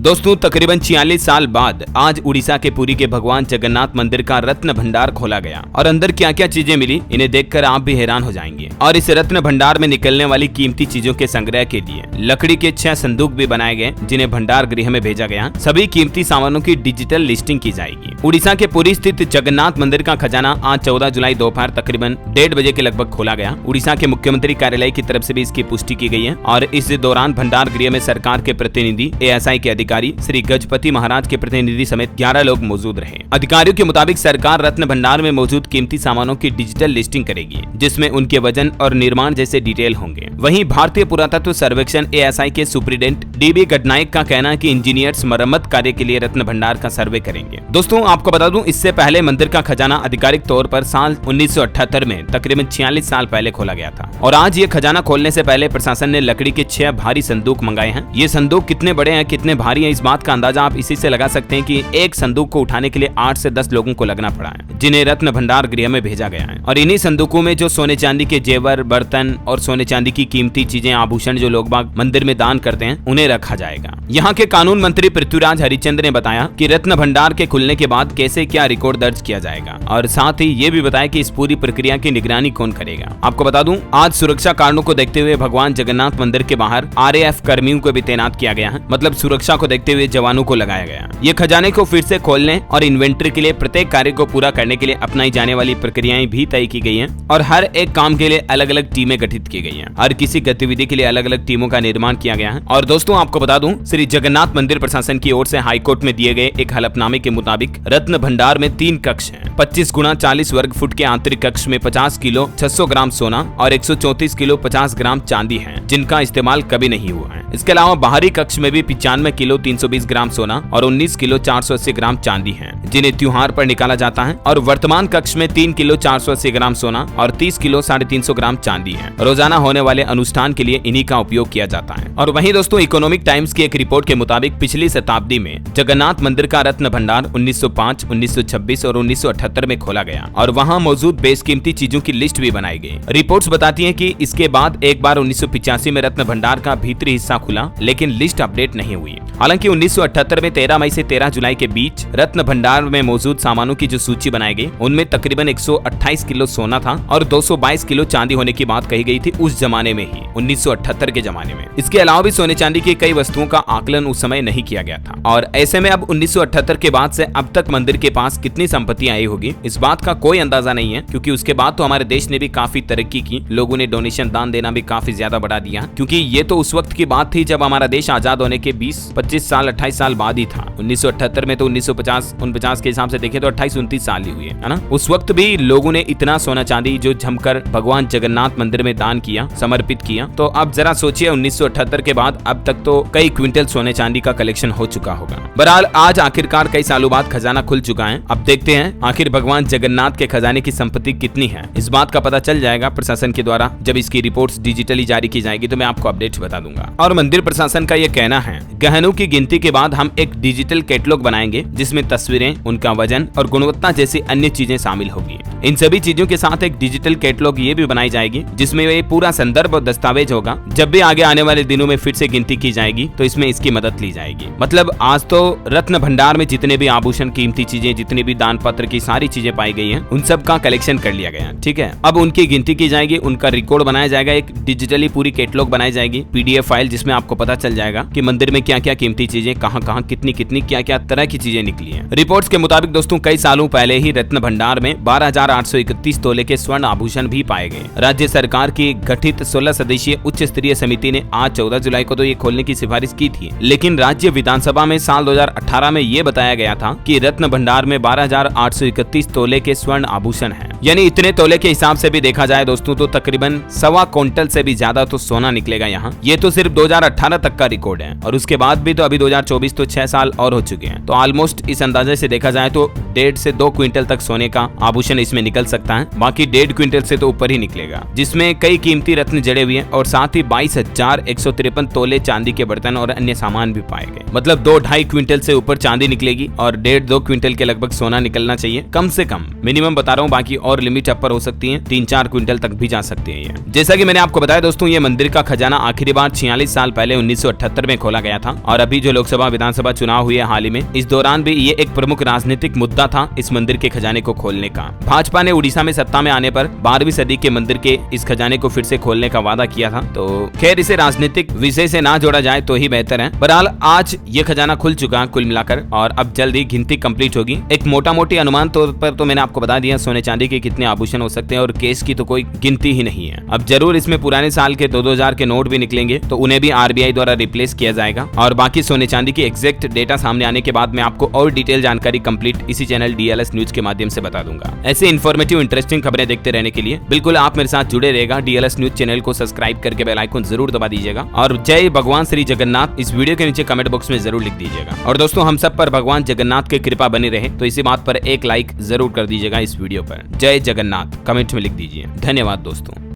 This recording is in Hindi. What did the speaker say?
दोस्तों तकरीबन 46 साल बाद आज उड़ीसा के पुरी के भगवान जगन्नाथ मंदिर का रत्न भंडार खोला गया और अंदर क्या क्या चीजें मिली इन्हें देखकर आप भी हैरान हो जाएंगे। और इस रत्न भंडार में निकलने वाली कीमती चीजों के संग्रह के लिए लकड़ी के 6 संदूक भी बनाए गए जिन्हें भंडार गृह में भेजा गया। सभी कीमती सामानों की डिजिटल लिस्टिंग की जाएगी। उड़ीसा के पुरी स्थित जगन्नाथ मंदिर का खजाना आज 14 जुलाई दोपहर तकरीबन 1:30 बजे के लगभग खोला गया। उड़ीसा के मुख्यमंत्री कार्यालय की तरफ से भी इसकी पुष्टि की गई है और इस दौरान भंडार गृह में सरकार के प्रतिनिधि, एएसआई के अधिकारी, श्री गजपति महाराज के प्रतिनिधि समेत 11 लोग मौजूद रहे। अधिकारियों के मुताबिक सरकार रत्न भंडार में मौजूद कीमती सामानों की डिजिटल लिस्टिंग करेगी जिसमें उनके वजन और निर्माण जैसे डिटेल होंगे। वहीं भारतीय पुरातत्व सर्वेक्षण एएसआई के सुप्रीडेंट डीबी गडनायक का कहना है कि इंजीनियर्स मरम्मत कार्य के लिए रत्न भंडार का सर्वे करेंगे। दोस्तों आपको बता दूं, इससे पहले मंदिर का खजाना आधिकारिक तौर पर साल 1978 में तकरीबन 46 साल पहले खोला गया था और आज ये खजाना खोलने से पहले प्रशासन ने लकड़ी के 6 भारी संदूक मंगाए हैं। ये संदूक कितने बड़े हैं, कितने भारी हैं, इस बात का अंदाजा आप इसी से लगा सकते हैं कि एक संदूक को उठाने के लिए 8 से 10 लोगों को लगना पड़ा है जिन्हें रत्न भंडार गृह में भेजा गया है। और इन्हीं संदूकों में जो सोने चांदी के जेवर, बर्तन और सोने चांदी की कीमती चीजें, आभूषण जो लोग बाग मंदिर में दान करते हैं उन्हें रखा जाएगा। यहाँ के कानून मंत्री पृथ्वीराज हरिचंद्र ने बताया कि रत्न भंडार के खुलने के बाद कैसे क्या रिकॉर्ड दर्ज किया जाएगा और साथ ही ये भी बताया कि इस पूरी प्रक्रिया की निगरानी कौन करेगा। आपको बता दूं, आज सुरक्षा कारणों को देखते हुए भगवान जगन्नाथ मंदिर के बाहर आरएएफ कर्मियों को भी तैनात किया गया है, मतलब सुरक्षा को देखते हुए जवानों को लगाया गया। ये खजाने को फिर से खोलने और इन्वेंट्री के लिए प्रत्येक कार्य को पूरा करने के लिए अपनाई जाने वाली प्रक्रियाएं भी तय की गई हैं और हर एक काम के लिए अलग अलग टीमें गठित की गई हैं। हर किसी गतिविधि के लिए अलग अलग टीमों का निर्माण किया गया है। और दोस्तों आपको बता दूं, श्री जगन्नाथ मंदिर प्रशासन की ओर से हाईकोर्ट में दिए गए एक हलफनामे के मुताबिक रत्न भंडार में 3 कक्ष हैं। 25 गुना 40 वर्ग फुट के आंतरिक कक्ष में 50 किलो 600 ग्राम सोना और 134 किलो 50 ग्राम चांदी है जिनका इस्तेमाल कभी नहीं हुआ है। इसके अलावा बाहरी कक्ष में भी 95 किलो 320 ग्राम सोना और 19 किलो 480 ग्राम चांदी है जिन्हें त्योहार पर निकाला जाता है। और वर्तमान कक्ष में 3 किलो 480 ग्राम सोना और 30 किलो 350 ग्राम चांदी है। रोजाना होने वाले अनुष्ठान के लिए इन्हीं का उपयोग किया जाता है। और वहीं दोस्तों इकोनॉमिक टाइम्स की एक रिपोर्ट के मुताबिक पिछली शताब्दी में जगन्नाथ मंदिर का रत्न भंडार 1905, 1926 और 1978 में खोला गया और वहां मौजूद बेशकीमती चीजों की लिस्ट भी बनाई गई। रिपोर्ट्स बताती हैं कि इसके बाद एक बार 1985 में रत्न भंडार का भीतरी हिस्सा खुला लेकिन लिस्ट अपडेट नहीं हुई। हालांकि 1978 में 13 मई से 13 जुलाई के बीच रत्न भंडार में मौजूद सामानों की जो सूची बनाई गई उनमें तकरीबन 128 किलो सोना था और 222 किलो चांदी होने की बात कही गई थी उस जमाने में ही, 1978 के जमाने में। इसके अलावा भी सोने चांदी की कई वस्तुओं का आकलन उस समय नहीं किया गया था। और ऐसे में अब 1978 के बाद से अब तक मंदिर के पास कितनी संपत्ति आई होगी इस बात का कोई अंदाजा नहीं है, क्योंकि उसके बाद तो हमारे देश ने भी काफी तरक्की की, लोगों ने डोनेशन दान देना भी काफी ज्यादा बढ़ा दिया, क्योंकि ये तो उस वक्त की बात थी जब हमारा देश आजाद होने के 20-25 साल 28 साल बाद ही था। 1978 में तो 1950-49 के हिसाब से देखें तो 28-29 साल ही हुए, है ना। उस वक्त भी लोगों ने इतना सोना चांदी जो जमकर भगवान जगन्नाथ मंदिर में दान किया, समर्पित किया। तो अब जरा सोचिए 1978 के बाद अब तक तो कई क्विंटल सोने चांदी का कलेक्शन हो चुका होगा। बहरहाल आज आखिरकार कई सालों बाद खजाना खुल चुका है। अब देखते हैं आखिर भगवान जगन्नाथ के खजाने की संपत्ति कितनी है। इस बात का पता चल जाएगा प्रशासन के द्वारा, जब इसकी रिपोर्ट्स डिजिटली जारी की जाएगी तो मैं आपको अपडेट्स बता दूंगा। और मंदिर प्रशासन का यह कहना है, गहनों की गिनती के बाद हम एक डिजिटल कैटलॉग बनाएंगे जिसमें तस्वीरें, उनका वजन और गुणवत्ता जैसी अन्य चीजें शामिल होगी। इन सभी चीजों के साथ एक डिजिटल कैटलॉग ये भी बनाई जाएगी जिसमें ये पूरा संदर्भ और दस्तावेज होगा। जब भी आगे आने वाले दिनों में फिर से गिनती की जाएगी तो इसमें इसकी मदद ली जाएगी। मतलब आज तो रत्न भंडार में जितने भी आभूषण, कीमती चीजें, जितने भी दान पत्र की सारी चीजें पाई गई हैं उन सब का कलेक्शन कर लिया गया, ठीक है। अब उनकी गिनती की जाएगी, उनका रिकॉर्ड बनाया जाएगा, एक डिजिटली पूरी कैटलॉग बनाई जाएगी, पीडीएफ फाइल, जिसमें आपको पता चल जाएगा कि मंदिर में क्या क्या कीमती चीजें, कहां कहां कितनी कितनी क्या क्या तरह की चीजें निकली हैं। रिपोर्ट्स के मुताबिक दोस्तों कई सालों पहले ही रत्न भंडार में 12,831 तोले के स्वर्ण आभूषण भी पाए गए। राज्य सरकार की गठित 16 सदस्यीय उच्च स्तरीय समिति ने आज 14 जुलाई को तो ये खोलने की सिफारिश की थी, लेकिन राज्य विधानसभा में साल 2018 में ये बताया गया था कि रत्न भंडार में 12,831 तोले के स्वर्ण आभूषण हैं। यानी इतने तोले के हिसाब से भी देखा जाए दोस्तों तो तकरीबन 1.25 क्विंटल से भी ज्यादा तो सोना निकलेगा यहाँ। ये तो सिर्फ 2018 तक का रिकॉर्ड है और उसके बाद भी तो अभी 2024 तो 6 साल और हो चुके हैं। तो ऑलमोस्ट इस अंदाजे से देखा जाए तो 1.5 से 2 क्विंटल तक सोने का आभूषण इसमें में निकल सकता है, बाकी 1.5 क्विंटल से तो ऊपर ही निकलेगा, जिसमें कई कीमती रत्न जड़े हुए हैं और साथ ही 22,153 तोले चांदी के बर्तन और अन्य सामान भी पाए गए। मतलब 2-2.5 क्विंटल से ऊपर चांदी निकलेगी और 1.5-2 क्विंटल के लगभग सोना निकलना चाहिए कम से कम, मिनिमम बता रहा हूँ, बाकी और लिमिट अपर हो सकती है, 3-4 क्विंटल तक भी जा सकती है ये। जैसा कि मैंने आपको बताया दोस्तों, ये मंदिर का खजाना आखिरी बार 46 साल पहले 1978 में खोला गया था और अभी जो लोकसभा विधानसभा चुनाव हुए हाल ही में, इस दौरान भी ये एक प्रमुख राजनीतिक मुद्दा था इस मंदिर के खजाने को खोलने का। भाजपा ने उड़ीसा में सत्ता में आने पर 12वीं सदी के मंदिर के इस खजाने को फिर से खोलने का वादा किया था, तो खैर इसे राजनीतिक विषय से ना जोड़ा जाए तो ही बेहतर है। बहरहाल आज ये खजाना खुल चुका है कुल मिलाकर और अब जल्द ही गिनती कंप्लीट होगी। एक मोटा मोटी अनुमान तौर पर तो मैंने आपको बता दिया सोने चांदी के कितने आभूषण हो सकते हैं और केस की तो कोई गिनती ही नहीं है। अब जरूर इसमें पुराने साल के 2-2000 के नोट भी निकलेंगे, तो उन्हें भी आरबीआई द्वारा रिप्लेस किया जाएगा और बाकी सोने चांदी की एग्जैक्ट डेटा सामने आने के बाद मैं आपको और डिटेल जानकारी कंप्लीट इसी चैनल डीएलएस न्यूज के माध्यम से बता दूंगा। ऐसे इन्फॉर्मेटिव इंटरेस्टिंग खबरें देखते रहने के लिए बिल्कुल आप मेरे साथ जुड़े रहेगा। डीएलएस न्यूज चैनल को सब्सक्राइब करके बेल आइकन जरूर दबा दीजिएगा और जय भगवान श्री जगन्नाथ इस वीडियो के नीचे कमेंट बॉक्स में जरूर लिख दीजिएगा। और दोस्तों हम सब पर भगवान जगन्नाथ की कृपा बनी रहे, तो इसी बात पर एक लाइक जरूर कर दीजिएगा इस वीडियो पर। जय जगन्नाथ कमेंट में लिख दीजिए। धन्यवाद दोस्तों।